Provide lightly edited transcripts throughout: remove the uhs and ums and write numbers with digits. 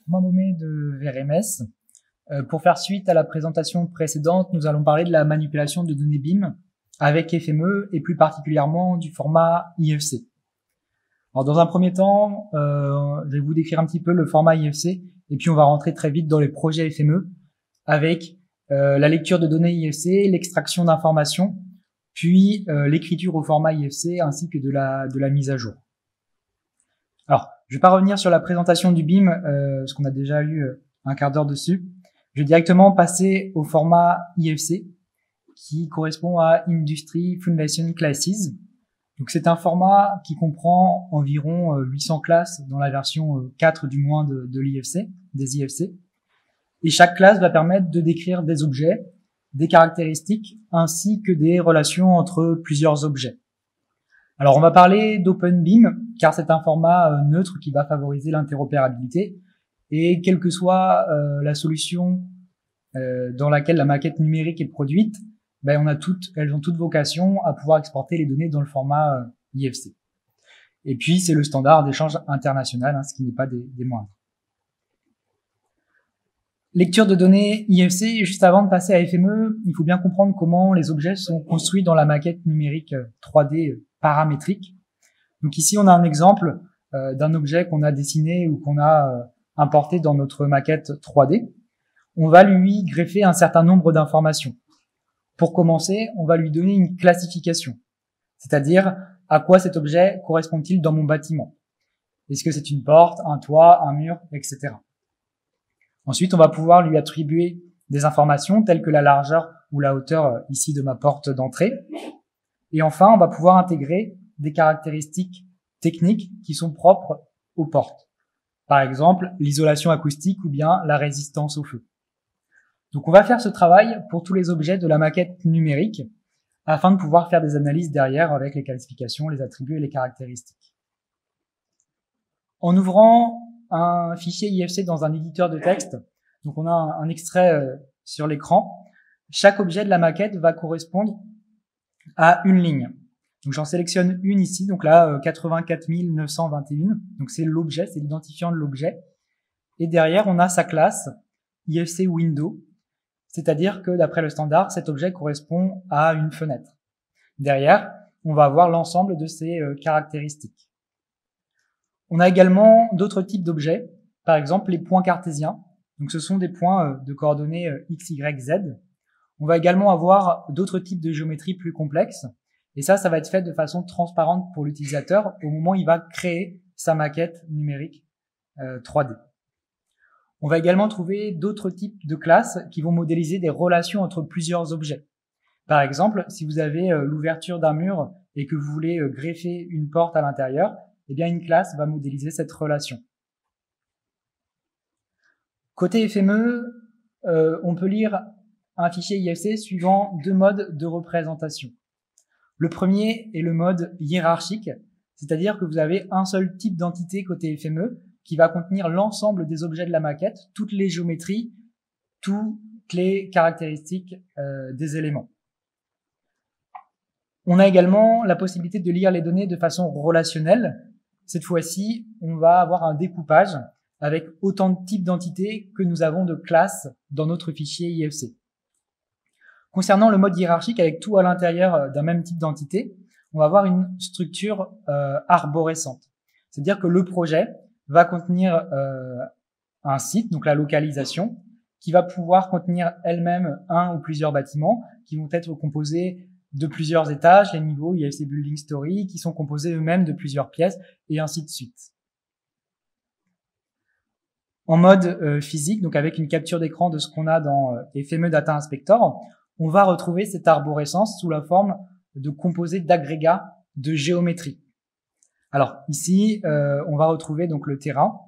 Thomas Momé de VRMS. Pour faire suite à la présentation précédente, nous allons parler de la manipulation de données BIM avec FME et plus particulièrement du format IFC. Alors dans un premier temps, je vais vous décrire un petit peu le format IFC et puis on va rentrer très vite dans les projets FME avec la lecture de données IFC, l'extraction d'informations, puis l'écriture au format IFC ainsi que de la mise à jour. Alors, je vais pas revenir sur la présentation du BIM, parce qu'on a déjà eu un quart d'heure dessus. Je vais directement passer au format IFC, qui correspond à Industry Foundation Classes. Donc, c'est un format qui comprend environ 800 classes dans la version 4 du moins de l'IFC, des IFC. Et chaque classe va permettre de décrire des objets, des caractéristiques, ainsi que des relations entre plusieurs objets. Alors, on va parler d'OpenBIM, car c'est un format neutre qui va favoriser l'interopérabilité. Et quelle que soit la solution dans laquelle la maquette numérique est produite, elles ont toutes vocation à pouvoir exporter les données dans le format IFC. Et puis, c'est le standard d'échange international, ce qui n'est pas des moindres. Lecture de données IFC, juste avant de passer à FME, il faut bien comprendre comment les objets sont construits dans la maquette numérique 3D paramétrique. Donc ici, on a un exemple d'un objet qu'on a dessiné ou qu'on a importé dans notre maquette 3D. On va lui greffer un certain nombre d'informations. Pour commencer, on va lui donner une classification, c'est-à-dire à quoi cet objet correspond-il dans mon bâtiment. Est-ce que c'est une porte, un toit, un mur, etc. Ensuite, on va pouvoir lui attribuer des informations telles que la largeur ou la hauteur ici de ma porte d'entrée. Et enfin, on va pouvoir intégrer des caractéristiques techniques qui sont propres aux portes. Par exemple, l'isolation acoustique ou bien la résistance au feu. Donc, on va faire ce travail pour tous les objets de la maquette numérique afin de pouvoir faire des analyses derrière avec les qualifications, les attributs et les caractéristiques. En ouvrant un fichier IFC dans un éditeur de texte, donc on a un extrait sur l'écran, chaque objet de la maquette va correspondre à une ligne. Donc j'en sélectionne une ici, donc là 84 921, donc c'est l'objet, c'est l'identifiant de l'objet. Et derrière on a sa classe IFC Window, c'est-à-dire que d'après le standard, cet objet correspond à une fenêtre. Derrière, on va avoir l'ensemble de ses caractéristiques. On a également d'autres types d'objets, par exemple les points cartésiens. Donc ce sont des points de coordonnées x, y, z. On va également avoir d'autres types de géométrie plus complexes. Et ça va être fait de façon transparente pour l'utilisateur au moment où il va créer sa maquette numérique 3D. On va également trouver d'autres types de classes qui vont modéliser des relations entre plusieurs objets. Par exemple, si vous avez l'ouverture d'un mur et que vous voulez greffer une porte à l'intérieur, eh bien une classe va modéliser cette relation. Côté FME, on peut lire un fichier IFC suivant deux modes de représentation. Le premier est le mode hiérarchique, c'est-à-dire que vous avez un seul type d'entité côté FME qui va contenir l'ensemble des objets de la maquette, toutes les géométries, toutes les caractéristiques des éléments. On a également la possibilité de lire les données de façon relationnelle. Cette fois-ci, on va avoir un découpage avec autant de types d'entités que nous avons de classes dans notre fichier IFC. Concernant le mode hiérarchique avec tout à l'intérieur d'un même type d'entité, on va avoir une structure arborescente. C'est-à-dire que le projet va contenir un site, donc la localisation, qui va pouvoir contenir elle-même un ou plusieurs bâtiments qui vont être composés de plusieurs étages, les niveaux IFC Building Story, qui sont composés eux-mêmes de plusieurs pièces, et ainsi de suite. En mode physique, donc avec une capture d'écran de ce qu'on a dans FME Data Inspector, on va retrouver cette arborescence sous la forme de composés d'agrégats de géométrie. Alors ici, on va retrouver donc le terrain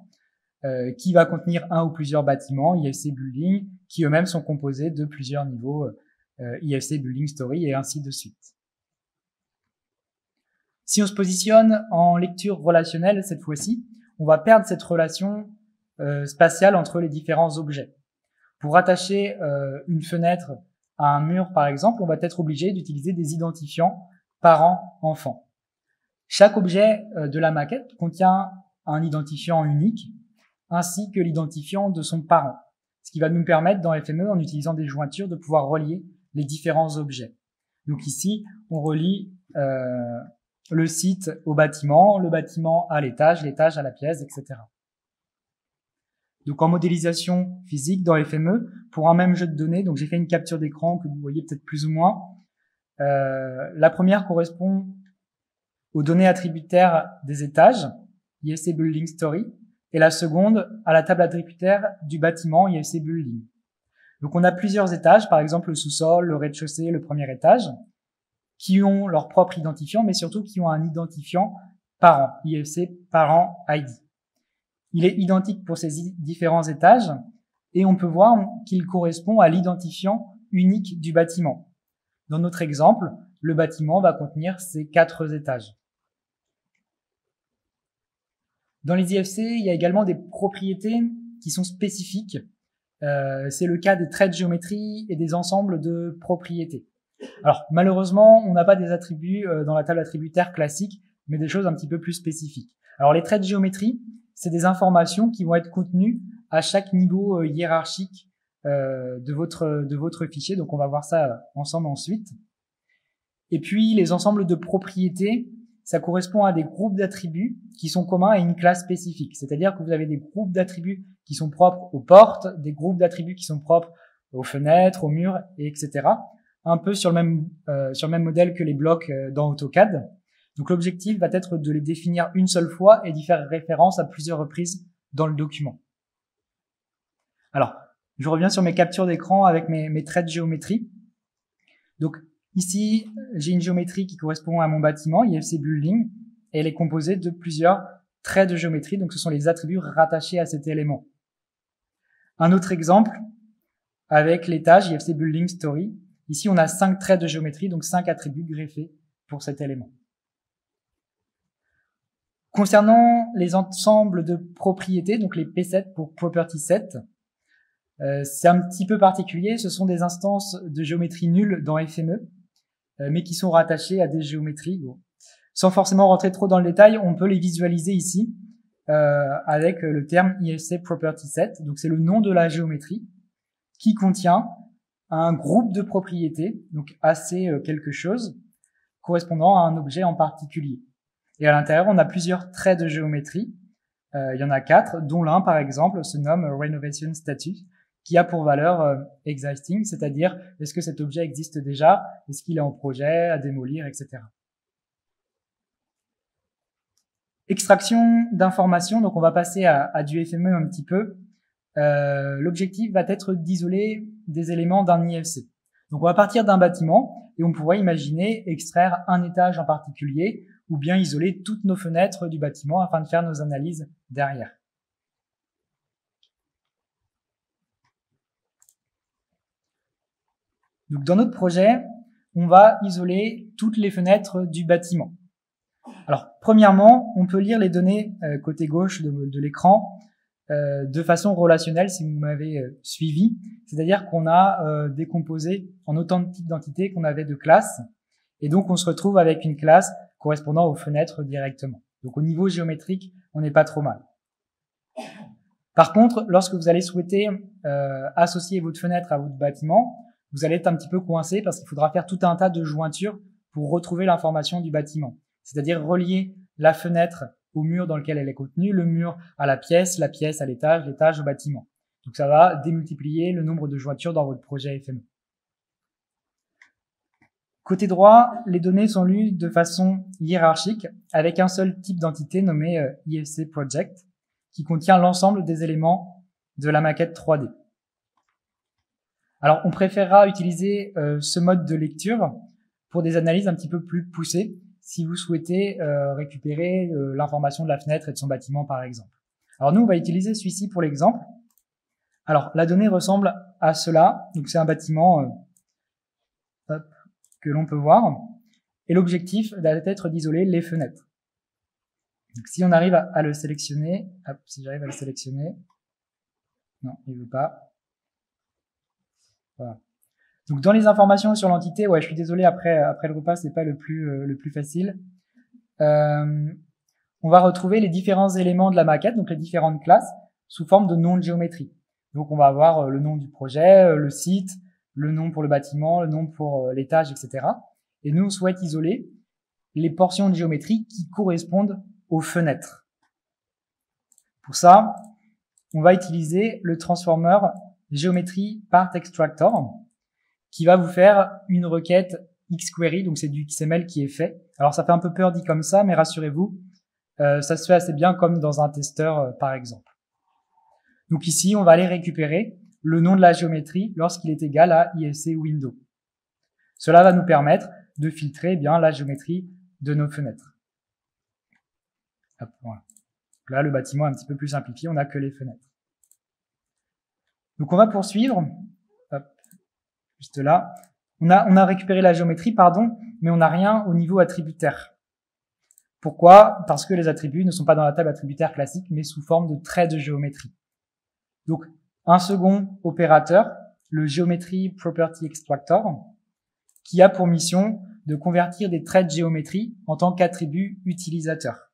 qui va contenir un ou plusieurs bâtiments IFC Building qui eux-mêmes sont composés de plusieurs niveaux IFC Building Story et ainsi de suite. Si on se positionne en lecture relationnelle cette fois-ci, on va perdre cette relation spatiale entre les différents objets. Pour rattacher une fenêtre à un mur, par exemple, on va être obligé d'utiliser des identifiants parents-enfants. Chaque objet de la maquette contient un identifiant unique ainsi que l'identifiant de son parent, ce qui va nous permettre dans FME, en utilisant des jointures, de pouvoir relier les différents objets. Donc ici, on relie le site au bâtiment, le bâtiment à l'étage à la pièce, etc. Donc en modélisation physique dans FME, pour un même jeu de données, donc j'ai fait une capture d'écran que vous voyez peut-être plus ou moins. La première correspond aux données attributaires des étages, IFC Building Story, et la seconde à la table attributaire du bâtiment, IFC Building. Donc on a plusieurs étages, par exemple le sous-sol, le rez-de-chaussée, le premier étage, qui ont leur propre identifiant, mais surtout qui ont un identifiant parent, IFC Parent ID. Il est identique pour ces différents étages, et on peut voir qu'il correspond à l'identifiant unique du bâtiment. Dans notre exemple, le bâtiment va contenir ces 4 étages. Dans les IFC, il y a également des propriétés qui sont spécifiques. C'est le cas des traits de géométrie et des ensembles de propriétés. Alors, malheureusement, on n'a pas des attributs dans la table attributaire classique, mais des choses un petit peu plus spécifiques. Alors, les traits de géométrie, c'est des informations qui vont être contenues à chaque niveau hiérarchique de votre fichier. Donc, on va voir ça ensemble ensuite. Et puis, les ensembles de propriétés, ça correspond à des groupes d'attributs qui sont communs à une classe spécifique. C'est-à-dire que vous avez des groupes d'attributs qui sont propres aux portes, des groupes d'attributs qui sont propres aux fenêtres, aux murs, etc. Un peu sur le même modèle que les blocs dans AutoCAD. Donc l'objectif va être de les définir une seule fois et d'y faire référence à plusieurs reprises dans le document. Alors, je reviens sur mes captures d'écran avec mes traits de géométrie. Donc ici, j'ai une géométrie qui correspond à mon bâtiment, IFC Building, et elle est composée de plusieurs traits de géométrie, donc ce sont les attributs rattachés à cet élément. Un autre exemple, avec l'étage IFC Building Story. Ici, on a 5 traits de géométrie, donc 5 attributs greffés pour cet élément. Concernant les ensembles de propriétés, donc les P7 pour Property Set, c'est un petit peu particulier. Ce sont des instances de géométrie nulle dans FME, mais qui sont rattachées à des géométries. Bon. Sans forcément rentrer trop dans le détail, on peut les visualiser ici avec le terme IFC Property Set. Donc c'est le nom de la géométrie qui contient un groupe de propriétés, donc assez quelque chose, correspondant à un objet en particulier. Et à l'intérieur, on a plusieurs traits de géométrie. Il y en a 4, dont l'un, par exemple, se nomme Renovation Status, qui a pour valeur existing, c'est-à-dire est-ce que cet objet existe déjà, est-ce qu'il est en projet, à démolir, etc. Extraction d'informations, donc on va passer à du FME un petit peu. L'objectif va être d'isoler des éléments d'un IFC. Donc on va partir d'un bâtiment et on pourrait imaginer extraire un étage en particulier ou bien isoler toutes nos fenêtres du bâtiment afin de faire nos analyses derrière. Donc dans notre projet, on va isoler toutes les fenêtres du bâtiment. Alors premièrement, on peut lire les données côté gauche de l'écran de façon relationnelle si vous m'avez suivi. C'est-à-dire qu'on a décomposé en autant de types d'entités qu'on avait de classes. Et donc on se retrouve avec une classe correspondant aux fenêtres directement. Donc au niveau géométrique, on n'est pas trop mal. Par contre, lorsque vous allez souhaiter associer votre fenêtre à votre bâtiment, vous allez être un petit peu coincé parce qu'il faudra faire tout un tas de jointures pour retrouver l'information du bâtiment. C'est-à-dire relier la fenêtre au mur dans lequel elle est contenue, le mur à la pièce à l'étage, l'étage au bâtiment. Donc ça va démultiplier le nombre de jointures dans votre projet FME. Côté droit, les données sont lues de façon hiérarchique avec un seul type d'entité nommé IFC Project qui contient l'ensemble des éléments de la maquette 3D. Alors on préférera utiliser ce mode de lecture pour des analyses un petit peu plus poussées si vous souhaitez récupérer l'information de la fenêtre et de son bâtiment par exemple. Alors nous on va utiliser celui-ci pour l'exemple. Alors la donnée ressemble à cela, donc c'est un bâtiment que l'on peut voir, et l'objectif va être d'isoler les fenêtres. Donc si on arrive à le sélectionner, hop, si j'arrive à le sélectionner, non, il veut pas. Voilà. Donc dans les informations sur l'entité, ouais, je suis désolé, après le repas, c'est pas le plus facile. On va retrouver les différents éléments de la maquette, donc les différentes classes. sous forme de nom de géométrie. Donc, on va avoir le nom du projet, le site, le nom pour le bâtiment, le nom pour l'étage, etc. Et nous, on souhaite isoler les portions de géométrie qui correspondent aux fenêtres. Pour ça, on va utiliser le transformer Geometry Part Extractor qui va vous faire une requête xquery, donc c'est du XML qui est fait. Alors ça fait un peu peur dit comme ça, mais rassurez-vous, ça se fait assez bien comme dans un testeur par exemple. Donc ici, on va aller récupérer le nom de la géométrie lorsqu'il est égal à IFC window. Cela va nous permettre de filtrer bien la géométrie de nos fenêtres. Hop, voilà. Là, le bâtiment est un petit peu plus simplifié, on n'a que les fenêtres. Donc on va poursuivre. Hop, juste là. On a récupéré la géométrie, pardon, mais on n'a rien au niveau attributaire. Pourquoi? Parce que les attributs ne sont pas dans la table attributaire classique, mais sous forme de traits de géométrie. Donc, un second opérateur, le Geometry Property Extractor, qui a pour mission de convertir des traits de géométrie en tant qu'attributs utilisateurs.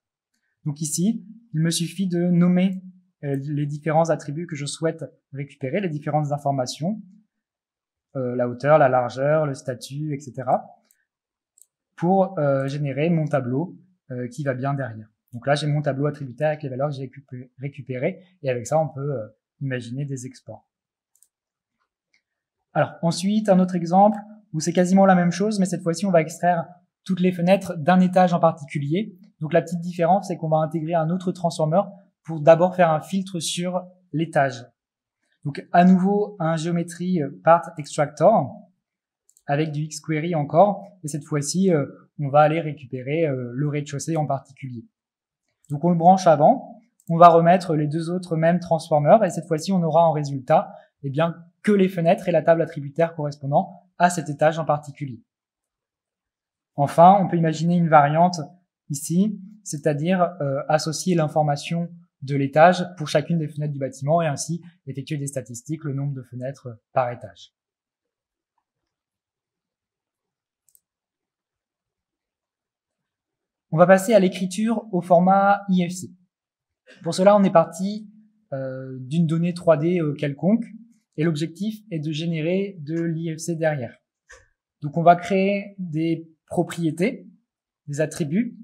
Donc ici, il me suffit de nommer les différents attributs que je souhaite récupérer, les différentes informations, la hauteur, la largeur, le statut, etc., pour générer mon tableau qui va bien derrière. Donc là, j'ai mon tableau attributaire avec les valeurs que j'ai récupérées, et avec ça, on peut imaginer des exports. Alors ensuite, un autre exemple où c'est quasiment la même chose, mais cette fois-ci, on va extraire toutes les fenêtres d'un étage en particulier. Donc la petite différence, c'est qu'on va intégrer un autre transformer pour d'abord faire un filtre sur l'étage. Donc à nouveau, un Geometry Part Extractor avec du xquery encore, et cette fois-ci, on va aller récupérer le rez-de-chaussée en particulier. Donc on le branche avant, on va remettre les deux autres mêmes transformers, et cette fois-ci, on aura en résultat eh bien, que les fenêtres et la table attributaire correspondant à cet étage en particulier. Enfin, on peut imaginer une variante ici, c'est-à-dire associer l'information de l'étage pour chacune des fenêtres du bâtiment et ainsi effectuer des statistiques, le nombre de fenêtres par étage. On va passer à l'écriture au format IFC. Pour cela, on est parti d'une donnée 3D quelconque et l'objectif est de générer de l'IFC derrière. Donc, on va créer des propriétés, des attributs.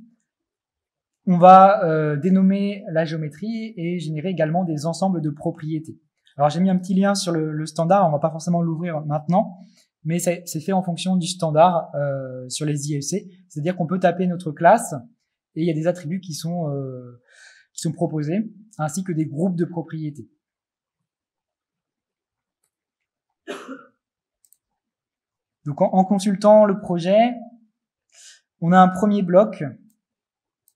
On va dénommer la géométrie et générer également des ensembles de propriétés. Alors, j'ai mis un petit lien sur le standard, on va pas forcément l'ouvrir maintenant, mais c'est fait en fonction du standard sur les IFC. C'est-à-dire qu'on peut taper notre classe et il y a des attributs qui sont proposés, ainsi que des groupes de propriétés. Donc, en consultant le projet, on a un premier bloc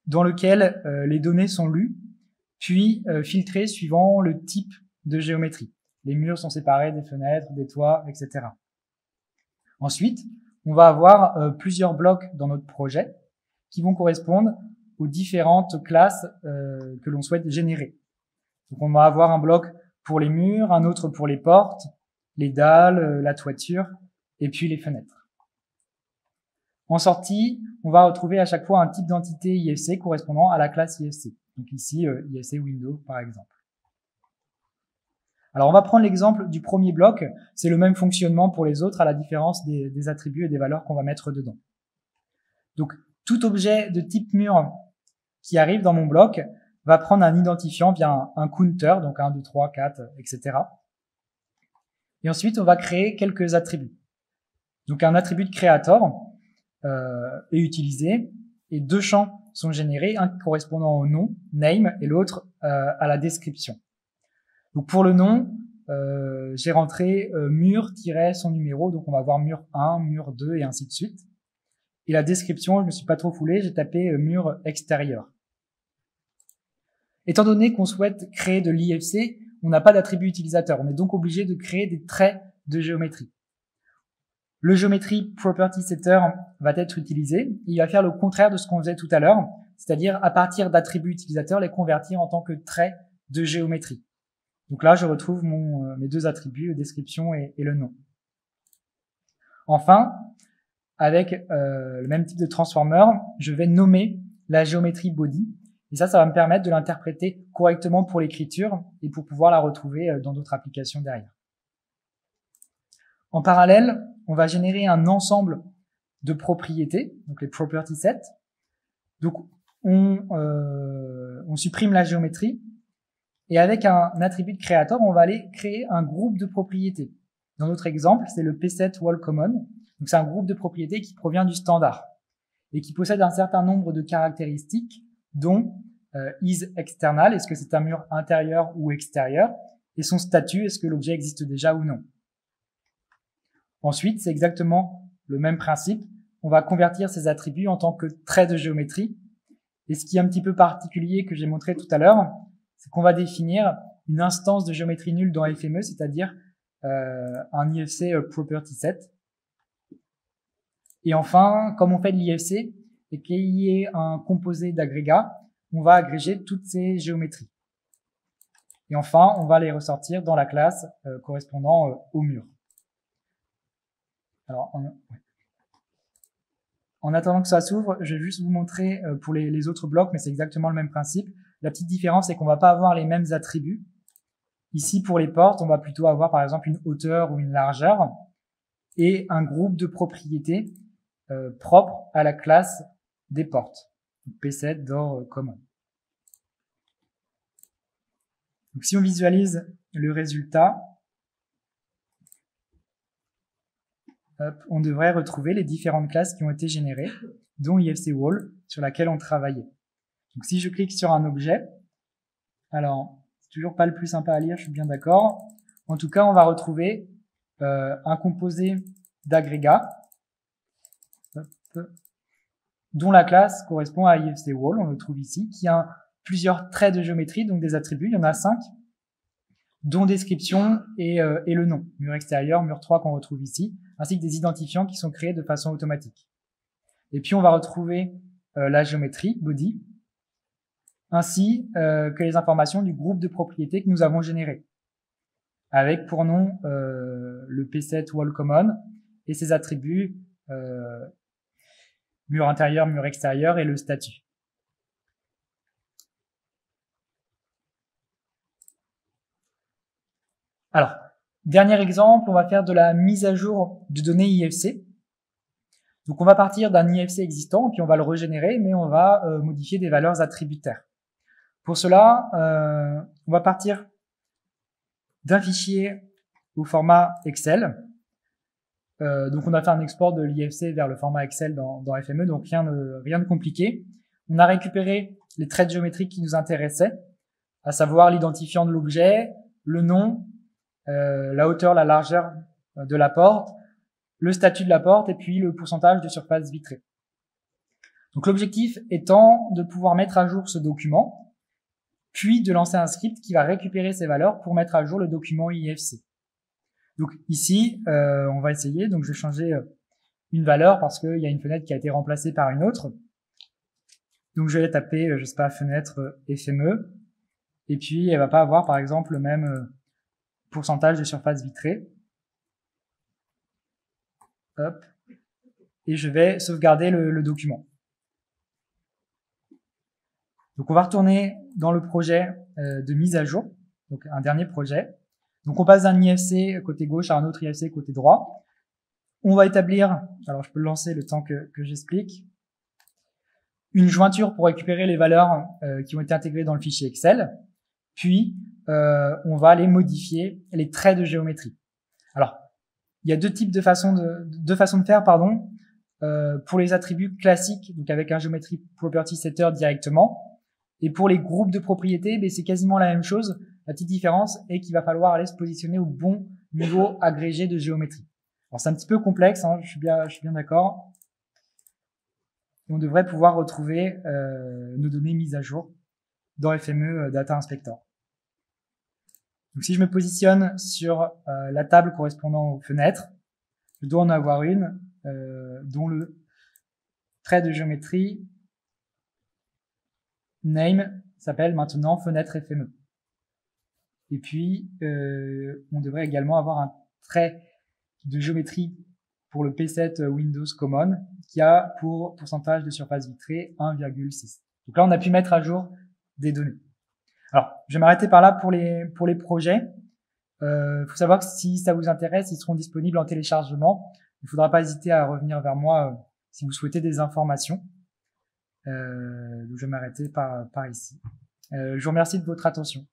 dans lequel les données sont lues, puis filtrées suivant le type de géométrie. Les murs sont séparés des fenêtres, des toits, etc. Ensuite, on va avoir plusieurs blocs dans notre projet qui vont correspondre aux différentes classes que l'on souhaite générer. Donc, on va avoir un bloc pour les murs, un autre pour les portes, les dalles, la toiture, et puis les fenêtres. En sortie, on va retrouver à chaque fois un type d'entité IFC correspondant à la classe IFC. Donc ici, IFC Window, par exemple. Alors, on va prendre l'exemple du premier bloc. C'est le même fonctionnement pour les autres, à la différence des attributs et des valeurs qu'on va mettre dedans. Donc, tout objet de type mur qui arrive dans mon bloc va prendre un identifiant via un counter, donc 1, 2, 3, 4, etc. Et ensuite, on va créer quelques attributs. Donc, un attribut de creator est utilisé et deux champs sont générés, un correspondant au nom, name, et l'autre à la description. Donc, pour le nom, j'ai rentré mur-son numéro, donc on va voir mur 1, mur 2 et ainsi de suite. Et la description, je me suis pas trop foulé, j'ai tapé mur extérieur. Étant donné qu'on souhaite créer de l'IFC, on n'a pas d'attribut utilisateur. On est donc obligé de créer des traits de géométrie. Le Geometry Property Setter va être utilisé. Il va faire le contraire de ce qu'on faisait tout à l'heure, c'est-à-dire à partir d'attributs utilisateurs, les convertir en tant que traits de géométrie. Donc là, je retrouve mes deux attributs, description et le nom. Enfin, avec le même type de transformer, je vais nommer la géométrie body Et ça va me permettre de l'interpréter correctement pour l'écriture et pour pouvoir la retrouver dans d'autres applications derrière. En parallèle, on va générer un ensemble de propriétés, donc les property sets. Donc, on supprime la géométrie et avec un attribut de créateur, on va aller créer un groupe de propriétés. Dans notre exemple, c'est le pset wall common. Donc, c'est un groupe de propriétés qui provient du standard et qui possède un certain nombre de caractéristiques, dont is external, est-ce que c'est un mur intérieur ou extérieur, et son statut, est-ce que l'objet existe déjà ou non. Ensuite, c'est exactement le même principe. On va convertir ces attributs en tant que traits de géométrie. Et ce qui est un petit peu particulier que j'ai montré tout à l'heure, c'est qu'on va définir une instance de géométrie nulle dans FME, c'est-à-dire un IFC property set. Et enfin, comme on fait de l'IFC et qu'il y ait un composé d'agrégats, on va agréger toutes ces géométries. Et enfin, on va les ressortir dans la classe correspondant au mur. Alors, en attendant que ça s'ouvre, je vais juste vous montrer pour les autres blocs, mais c'est exactement le même principe. La petite différence, c'est qu'on va pas avoir les mêmes attributs. Ici, pour les portes, on va plutôt avoir par exemple une hauteur ou une largeur et un groupe de propriétés propres à la classe des portes. P7 door common. Donc, si on visualise le résultat, on devrait retrouver les différentes classes qui ont été générées, dont IFC Wall, sur laquelle on travaillait. Donc, si je clique sur un objet, alors, c'est toujours pas le plus sympa à lire, je suis bien d'accord. En tout cas, on va retrouver un composé d'agrégats, dont la classe correspond à IFC Wall, on le trouve ici, qui a plusieurs traits de géométrie, donc des attributs, il y en a 5, dont description et le nom, mur extérieur, mur 3 qu'on retrouve ici, ainsi que des identifiants qui sont créés de façon automatique. Et puis on va retrouver la géométrie, body, ainsi que les informations du groupe de propriétés que nous avons généré, avec pour nom le P7 wall common et ses attributs mur intérieur, mur extérieur et le statut. Alors, dernier exemple, on va faire de la mise à jour de données IFC. Donc, on va partir d'un IFC existant, puis on va le régénérer, mais on va modifier des valeurs attributaires. Pour cela, on va partir d'un fichier au format Excel. Donc, on a fait un export de l'IFC vers le format Excel dans FME, donc rien de compliqué. On a récupéré les traits géométriques qui nous intéressaient, à savoir l'identifiant de l'objet, le nom, la hauteur, la largeur de la porte, le statut de la porte et puis le pourcentage de surface vitrée. Donc l'objectif étant de pouvoir mettre à jour ce document, puis de lancer un script qui va récupérer ces valeurs pour mettre à jour le document IFC. Donc ici, on va essayer, donc je vais changer une valeur parce qu'il y a une fenêtre qui a été remplacée par une autre. Donc je vais taper, je sais pas, fenêtre FME, et puis elle va pas avoir par exemple le même pourcentage de surface vitrée. Hop. Et je vais sauvegarder le document. Donc on va retourner dans le projet de mise à jour, donc un dernier projet. Donc on passe d'un IFC côté gauche à un autre IFC côté droit. On va établir, alors je peux le lancer le temps que j'explique, une jointure pour récupérer les valeurs qui ont été intégrées dans le fichier Excel. Puis on va aller modifier les traits de géométrie. Alors il y a deux types de façons de faire, pardon. Pour les attributs classiques, donc avec un geometry property setter directement, et pour les groupes de propriétés, ben c'est quasiment la même chose. La petite différence est qu'il va falloir aller se positionner au bon niveau agrégé de géométrie. Alors c'est un petit peu complexe, hein, je suis bien d'accord. On devrait pouvoir retrouver nos données mises à jour dans FME Data Inspector. Donc si je me positionne sur la table correspondant aux fenêtres, je dois en avoir une dont le trait de géométrie name s'appelle maintenant fenêtre FME. Et puis on devrait également avoir un trait de géométrie pour le P7 Windows Common qui a pour pourcentage de surface vitrée 1,6. Donc là, on a pu mettre à jour des données. Alors, je vais m'arrêter par là pour les projets. Faut savoir que si ça vous intéresse, ils seront disponibles en téléchargement. Il ne faudra pas hésiter à revenir vers moi si vous souhaitez des informations. Donc je vais m'arrêter par ici. Je vous remercie de votre attention.